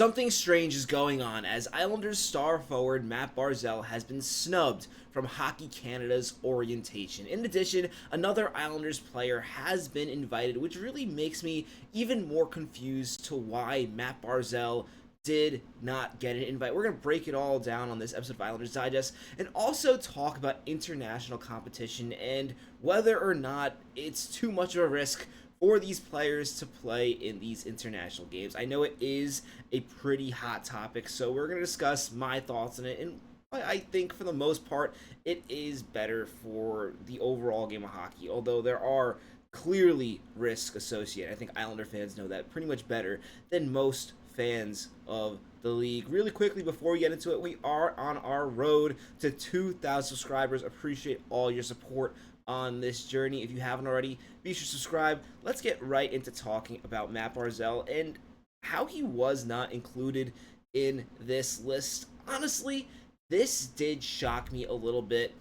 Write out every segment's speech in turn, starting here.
Something strange is going on as Islanders star forward Mat Barzal has been snubbed from Hockey Canada's orientation. In addition, another Islanders player has been invited, which really makes me even more confused to why Mat Barzal did not get an invite. We're going to break it all down on this episode of Islanders Digest and also talk about international competition and whether or not it's too much of a risk for these players to play in these international games. I know it is a pretty hot topic, so we're going to discuss my thoughts on it, and I think for the most part, it is better for the overall game of hockey, although there are clearly risks associated. I think Islander fans know that pretty much better than most fans of the league. Really quickly, before we get into it, we are on our road to 2,000 subscribers. Appreciate all your support on this journey. If you haven't already, be sure to subscribe. Let's get right into talking about Mat Barzal and how he was not included in this list. Honestly, this did shock me a little bit.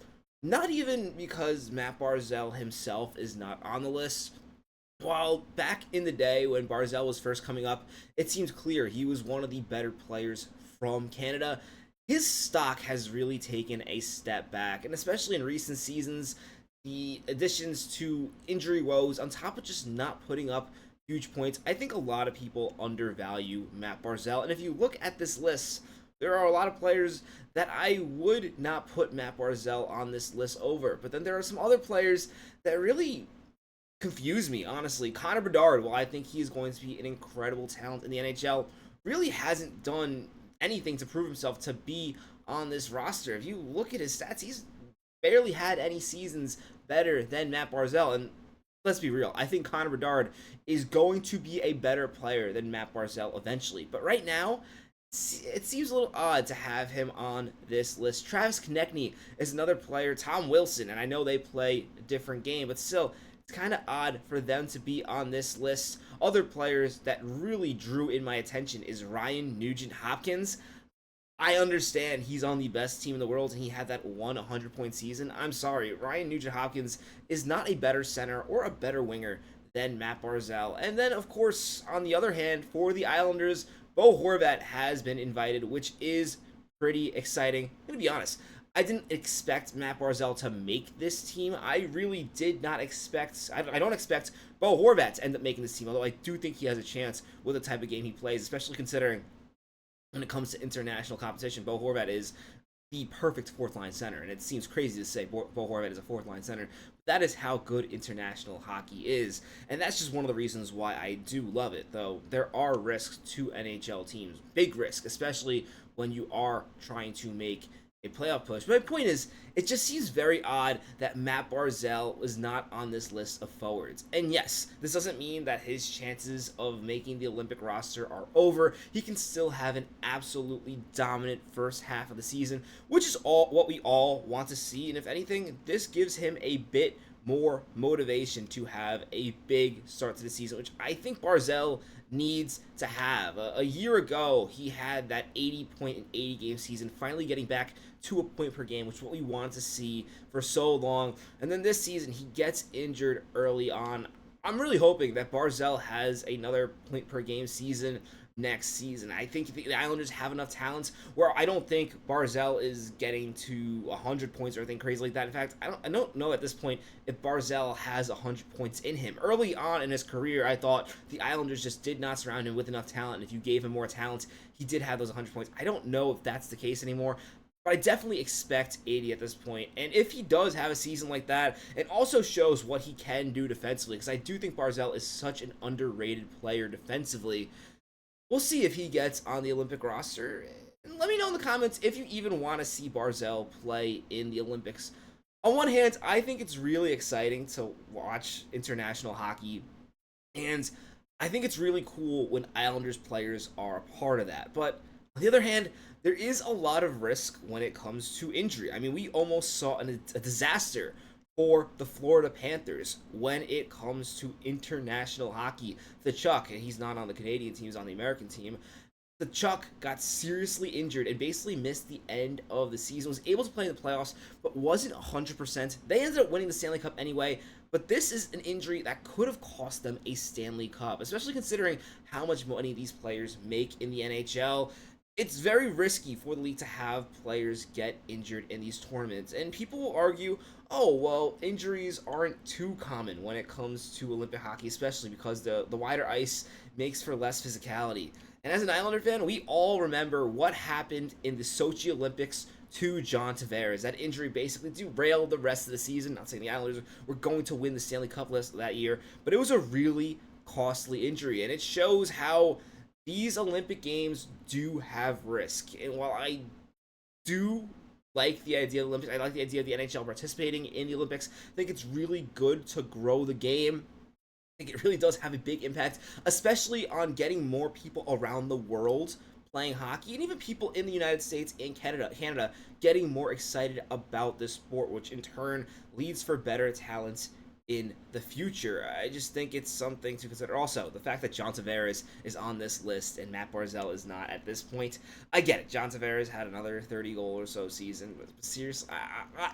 Not even because Mat Barzal himself is not on the list. While back in the day when Barzal was first coming up, it seemed clear he was one of the better players from Canada. His stock has really taken a step back, and especially in recent seasons, the additions to injury woes, on top of just not putting up huge points, I think a lot of people undervalue Mat Barzal. And if you look at this list, there are a lot of players that I would not put Mat Barzal on this list over. But then there are some other players that really confuse me, honestly. Connor Bedard, while I think he is going to be an incredible talent in the NHL, really hasn't done anything to prove himself to be on this roster. If you look at his stats, he's barely had any seasons better than Mat Barzal. And let's be real, I think Connor Bedard is going to be a better player than Mat Barzal eventually. But right now, it seems a little odd to have him on this list. Travis Konechny is another player. Tom Wilson, and I know they play a different game, but still, it's kind of odd for them to be on this list. Other players that really drew in my attention is Ryan Nugent-Hopkins. I understand he's on the best team in the world and he had that 100-point season. I'm sorry, Ryan Nugent-Hopkins is not a better center or a better winger than Mat Barzal. And then, of course, on the other hand, for the Islanders, Bo Horvat has been invited, which is pretty exciting. I'm going to be honest, I didn't expect Mat Barzal to make this team. I really did not expect, I don't expect Bo Horvat to end up making this team, although I do think he has a chance with the type of game he plays, especially considering when it comes to international competition, Bo Horvat is the perfect fourth-line center, and it seems crazy to say Bo Horvat is a fourth-line center, but that is how good international hockey is, and that's just one of the reasons why I do love it, though there are risks to NHL teams. Big risk, especially when you are trying to make a playoff push. But my point is, it just seems very odd that Mat Barzal was not on this list of forwards. And yes, this doesn't mean that his chances of making the Olympic roster are over. He can still have an absolutely dominant first half of the season, which is all what we all want to see. And if anything, this gives him a bit more motivation to have a big start to the season, which I think Barzal needs to have. A year ago, he had that 80-point and 80-game season, finally getting back to a point per game, which is what we wanted to see for so long. And then this season, he gets injured early on. I'm really hoping that Barzal has another point per game season next season. I think the Islanders have enough talent where I don't think Barzal is getting to 100 points or anything crazy like that. In fact, I don't know at this point if Barzal has 100 points in him. Early on in his career, I thought the Islanders just did not surround him with enough talent, and if you gave him more talent, he did have those 100 points. I don't know if that's the case anymore, but I definitely expect 80 at this point. And if he does have a season like that, it also shows what he can do defensively, because I do think Barzal is such an underrated player defensively. We'll see if he gets on the Olympic roster. And let me know in the comments if you even want to see Barzal play in the Olympics. On one hand, I think it's really exciting to watch international hockey, and I think it's really cool when Islanders players are a part of that. But on the other hand, there is a lot of risk when it comes to injury. I mean, we almost saw a disaster for the Florida Panthers when it comes to international hockey. The Chuck, and he's not on the Canadian team, he's on the American team. the Chuck got seriously injured and basically missed the end of the season. Was able to play in the playoffs, but wasn't 100%. They ended up winning the Stanley Cup anyway, but this is an injury that could have cost them a Stanley Cup, especially considering how much money these players make in the NHL. It's very risky for the league to have players get injured in these tournaments. And people will argue, oh, well, injuries aren't too common when it comes to Olympic hockey, especially because the wider ice makes for less physicality. And as an Islander fan, we all remember what happened in the Sochi Olympics to John Tavares. That injury basically derailed the rest of the season. Not saying the Islanders were going to win the Stanley Cup list that year, but it was a really costly injury. And it shows how these Olympic Games do have risk. And while I do like the idea of the Olympics, I like the idea of the NHL participating in the Olympics, I think it's really good to grow the game. I think it really does have a big impact, especially on getting more people around the world playing hockey, and even people in the United States and Canada getting more excited about this sport, which in turn leads for better talent in the future. I just think it's something to consider. Also, the fact that John Tavares is on this list and Mat Barzal is not at this point, I get it. John Tavares had another 30-goal or so season, but seriously,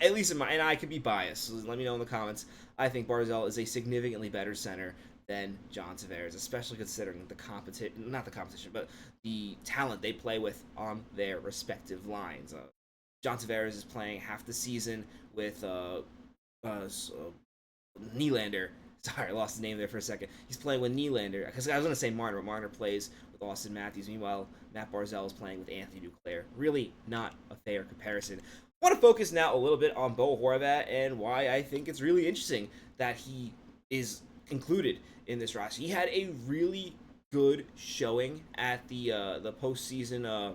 at least in my, and I could be biased, so let me know in the comments. I think Barzal is a significantly better center than John Tavares, especially considering the competition, not the competition, but the talent they play with on their respective lines. John Tavares is playing half the season with Nylander. Sorry, I lost the name there for a second. He's playing with Nylander, because I was going to say Marner, but Marner plays with Austin Matthews. Meanwhile, Mat Barzal is playing with Anthony Duclair. Really not a fair comparison. I want to focus now a little bit on Bo Horvat and why I think it's really interesting that he is included in this roster. He had a really good showing at the postseason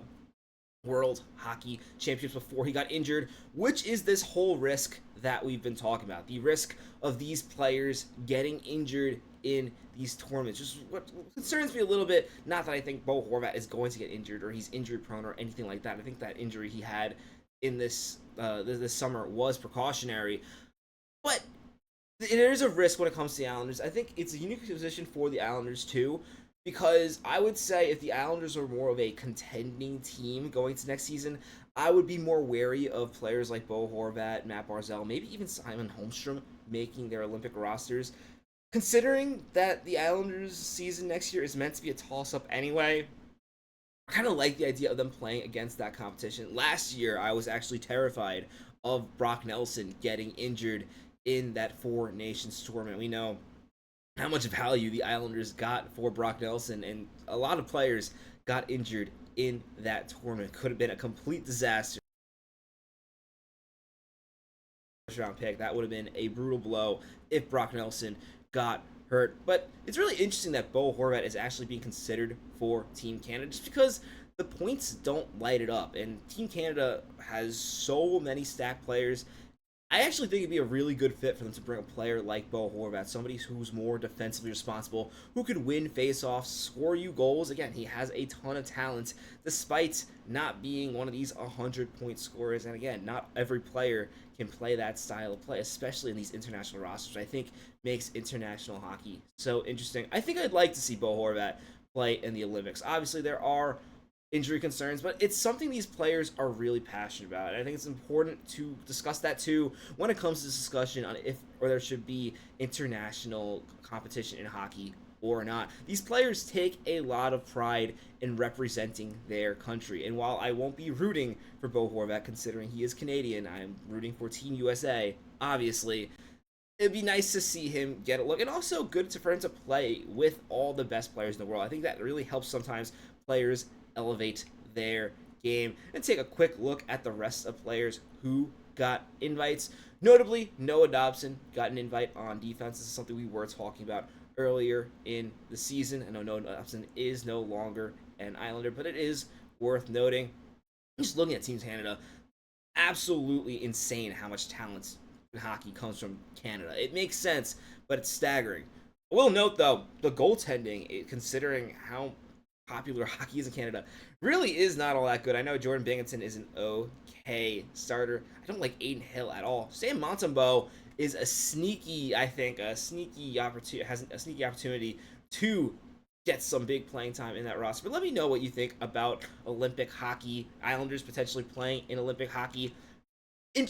World Hockey Championships before he got injured, which is this whole risk that we've been talking about. The risk of these players getting injured in these tournaments. Just what concerns me a little bit, not that I think Bo Horvat is going to get injured or he's injury prone or anything like that. I think that injury he had in this summer was precautionary, but there's a risk when it comes to the Islanders. I think it's a unique position for the Islanders too, because I would say if the Islanders are more of a contending team going to next season, I would be more wary of players like Bo Horvat, Mat Barzal, maybe even Simon Holmstrom making their Olympic rosters. Considering that the Islanders' season next year is meant to be a toss-up anyway, I kind of like the idea of them playing against that competition. Last year, I was actually terrified of Brock Nelson getting injured in that Four Nations tournament. We know how much value the Islanders got for Brock Nelson, and a lot of players got injured in that tournament. Could have been a complete disaster. First round pick, that would have been a brutal blow if Brock Nelson got hurt. But it's really interesting that Bo Horvat is actually being considered for Team Canada, just because the points don't light it up, and Team Canada has so many stacked players. I actually think it'd be a really good fit for them to bring a player like Bo Horvat, somebody who's more defensively responsible, who could win faceoffs, score you goals. Again, he has a ton of talent, despite not being one of these 100-point scorers. And again, not every player can play that style of play, especially in these international rosters. I think makes international hockey so interesting. I think I'd like to see Bo Horvat play in the Olympics. Obviously, there are injury concerns, but it's something these players are really passionate about. And I think it's important to discuss that too when it comes to this discussion on if or there should be international competition in hockey or not. These players take a lot of pride in representing their country. And while I won't be rooting for Bo Horvat, considering he is Canadian, I'm rooting for Team USA, obviously. It'd be nice to see him get a look, and also good for him to play with all the best players in the world. I think that really helps sometimes players elevate their game. And take a quick look at the rest of players who got invites. Notably, Noah Dobson got an invite on defense. This is something we were talking about earlier in the season. I know Noah Dobson is no longer an Islander, but it is worth noting. Just looking at Team Canada, absolutely insane how much talent in hockey comes from Canada. It makes sense, but it's staggering. I will note, though, the goaltending, considering how popular hockey is in Canada, really is not all that good. I know Jordan Binghamton is an okay starter. I don't like Aiden Hill at all. Sam Montembeault is a sneaky, I think, has a sneaky opportunity to gets some big playing time in that roster. But let me know what you think about Olympic hockey, Islanders potentially playing in Olympic hockey.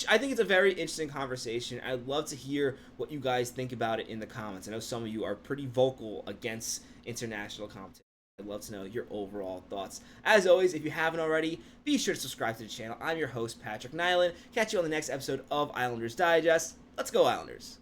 I think it's a very interesting conversation. I'd love to hear what you guys think about it in the comments. I know some of you are pretty vocal against international competition. I'd love to know your overall thoughts. As always, if you haven't already, be sure to subscribe to the channel. I'm your host, Patrick Nilan. Catch you on the next episode of Islanders Digest. Let's go, Islanders.